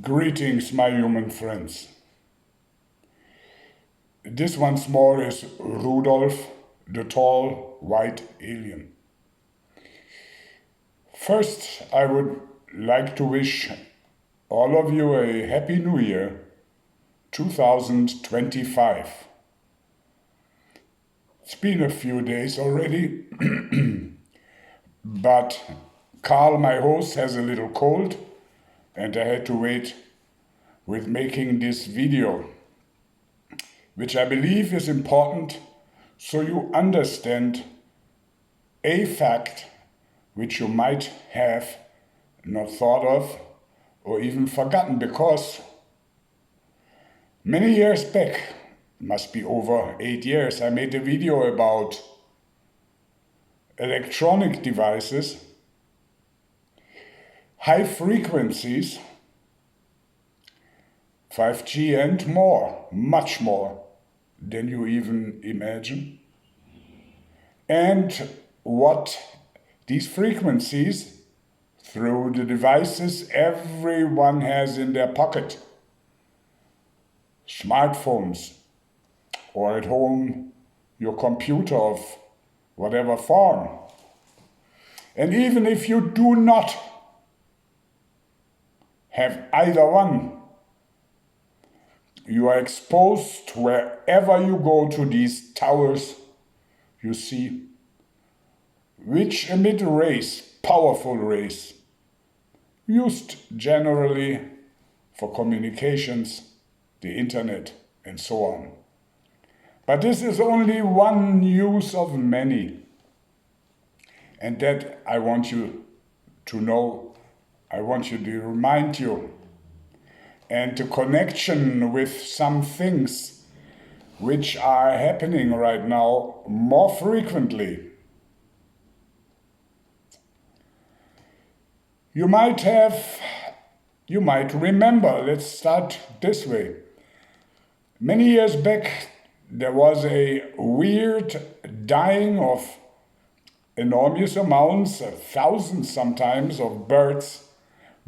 Greetings, my human friends. This once more is Rudolf, the tall, white alien. First, I would like to wish all of you a Happy New Year 2025. It's been a few days already, but Carl, my host, has a little cold and I had to wait with making this video, which I believe is important so you understand a fact which you might have not thought of or even forgotten, because many years back, must be over 8 years, I made a video about electronic devices, high frequencies, 5G and more, much more than you even imagine, and what these frequencies through the devices everyone has in their pocket, smartphones, or at home your computer of whatever form. And even if you do not have either one, you are exposed wherever you go to these towers you see, which emit rays, powerful rays, used generally for communications, the internet, and so on. But this is only one use of many. And that I want you to know, I want you to remind you, and the connection with some things which are happening right now more frequently. You might remember, let's start this way. Many years back, there was a weird dying of enormous amounts, thousands sometimes, of birds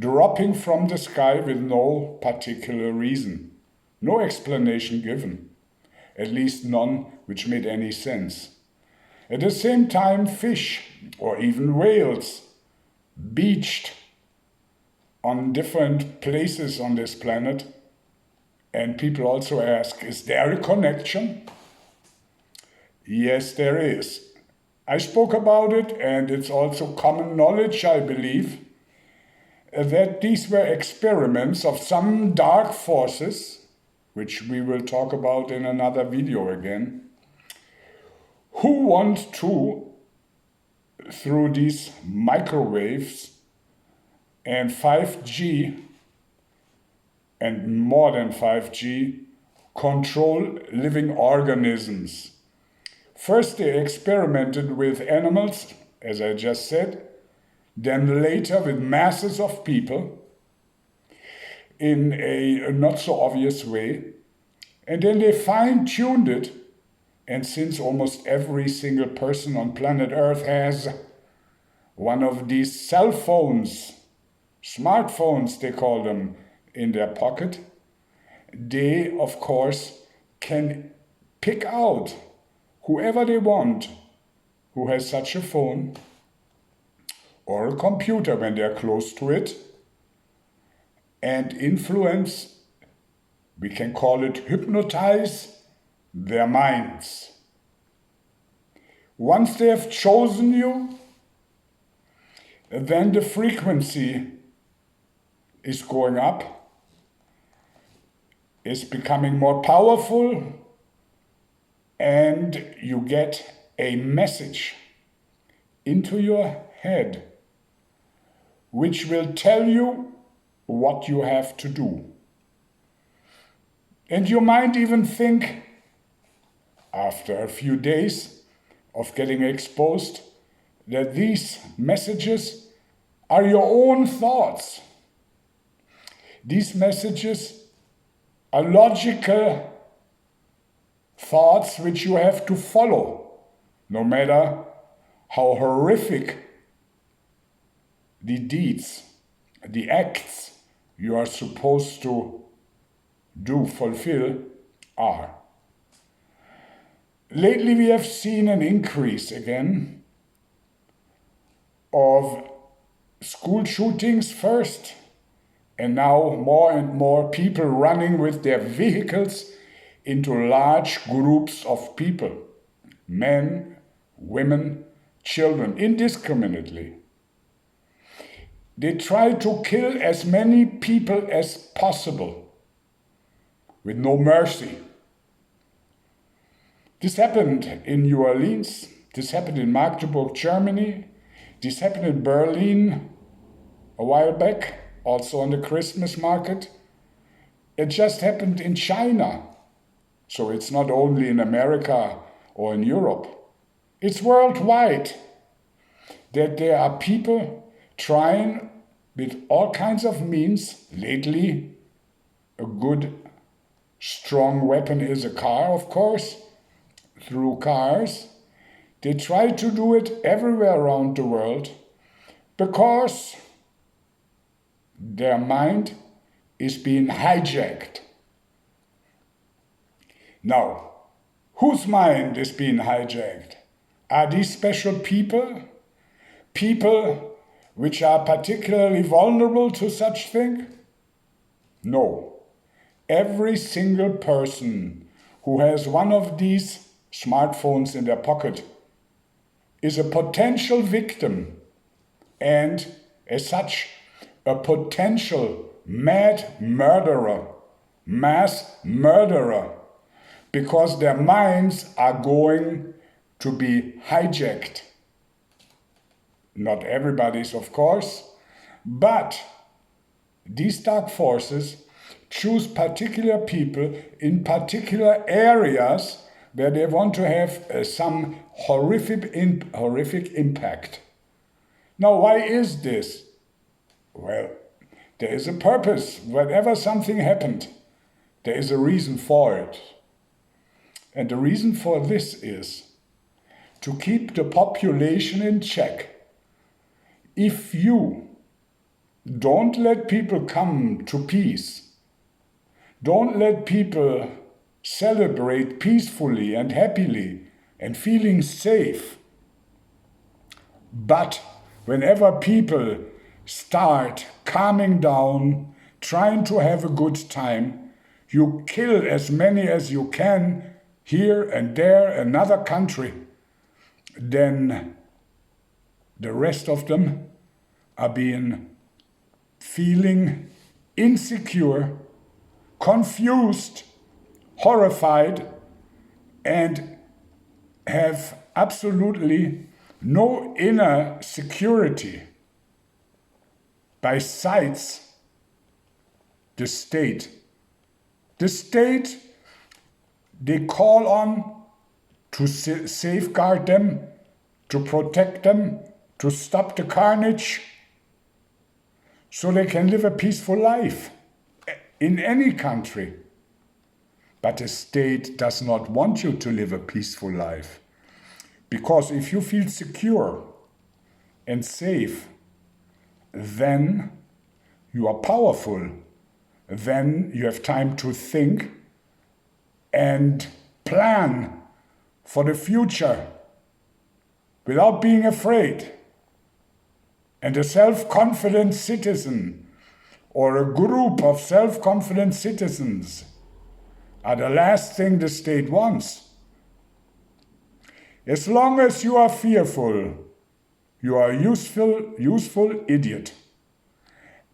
dropping from the sky with no particular reason, no explanation given, at least none which made any sense. At the same time, fish, or even whales, beached on different places on this planet. And people also ask, is there a connection? Yes, there is. I spoke about it, and it's also common knowledge, I believe, that these were experiments of some dark forces, which we will talk about in another video again, who want to, through these microwaves and 5G, and more than 5G, control living organisms. First, they experimented with animals, as I just said, then later with masses of people in a not so obvious way. And then they fine-tuned it. And since almost every single person on planet Earth has one of these cell phones, smartphones they call them, in their pocket, they, of course, can pick out whoever they want who has such a phone or a computer when they're close to it, and influence, we can call it hypnotize, their minds. Once they have chosen you, then the frequency is going up, is becoming more powerful, and you get a message into your head which will tell you what you have to do. And you might even think, after a few days of getting exposed, that these messages are your own thoughts. These messages are logical thoughts which you have to follow, no matter how horrific the deeds, the acts you are supposed to fulfill are. Lately we have seen an increase again of school shootings first, and now more and more people running with their vehicles into large groups of people, men, women, children, indiscriminately. They try to kill as many people as possible with no mercy. This happened in New Orleans, this happened in Magdeburg, Germany, this happened in Berlin a while back, also on the Christmas market. It just happened in China. So it's not only in America or in Europe. It's worldwide that there are people trying with all kinds of means. Lately, a good, strong weapon is a car, of course, through cars. They try to do it everywhere around the world because their mind is being hijacked. Now, whose mind is being hijacked? Are these special people? People which are particularly vulnerable to such thing? No. Every single person who has one of these smartphones in their pocket is a potential victim and, as such, a potential mad murderer, mass murderer, because their minds are going to be hijacked. Not everybody's, of course, but these dark forces choose particular people in particular areas where they want to have some horrific impact. Now, why is this? Well, there is a purpose. Whenever something happened, there is a reason for it. And the reason for this is to keep the population in check. If you don't let people come to peace, don't let people celebrate peacefully and happily and feeling safe, but whenever people start calming down, trying to have a good time, you kill as many as you can here and there, another country, then the rest of them are feeling insecure, confused, horrified, and have absolutely no inner security. Besides the state. The state they call on to safeguard them, to protect them, to stop the carnage, so they can live a peaceful life in any country. But the state does not want you to live a peaceful life. Because if you feel secure and safe, then you are powerful. Then you have time to think and plan for the future without being afraid. And a self-confident citizen or a group of self-confident citizens are the last thing the state wants. As long as you are fearful, you are a useful idiot.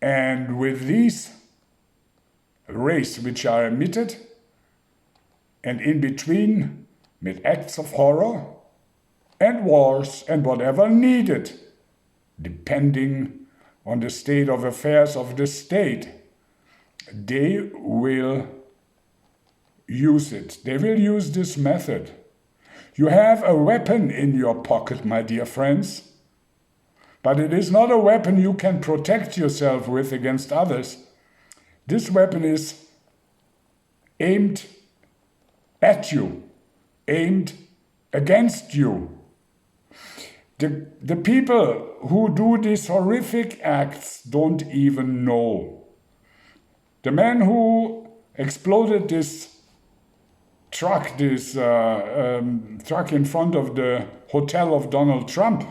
And with these rays which are emitted, and in between, with acts of horror and wars and whatever needed, depending on the state of affairs of the state, they will use it. They will use this method. You have a weapon in your pocket, my dear friends, but it is not a weapon you can protect yourself with against others. This weapon is aimed at you, aimed against you. The people who do these horrific acts don't even know. The man who exploded this truck in front of the hotel of Donald Trump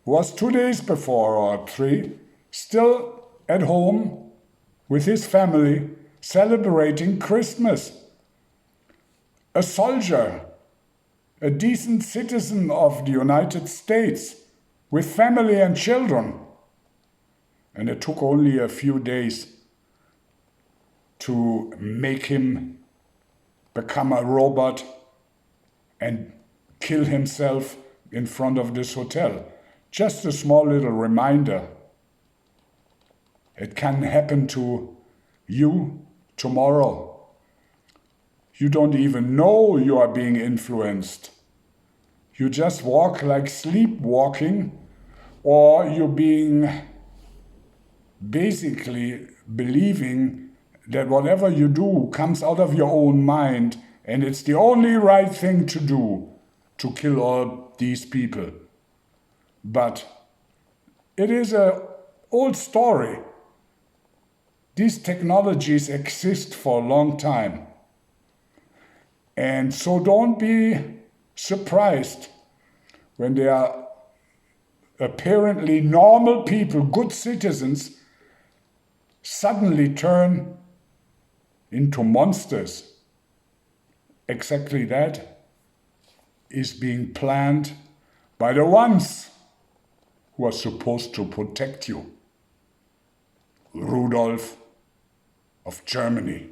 was 2 days before, or 3, still at home with his family celebrating Christmas. A soldier, a decent citizen of the United States with family and children. And it took only a few days to make him become a robot and kill himself in front of this hotel. Just a small little reminder. It can happen to you tomorrow. You don't even know you are being influenced. You just walk like sleepwalking, or you're being basically believing that whatever you do comes out of your own mind and it's the only right thing to do to kill all these people. But it is an old story. These technologies exist for a long time. And so don't be surprised when there are apparently normal people, good citizens, suddenly turn into monsters. Exactly that is being planned by the ones who are supposed to protect you. Rudolf of Germany.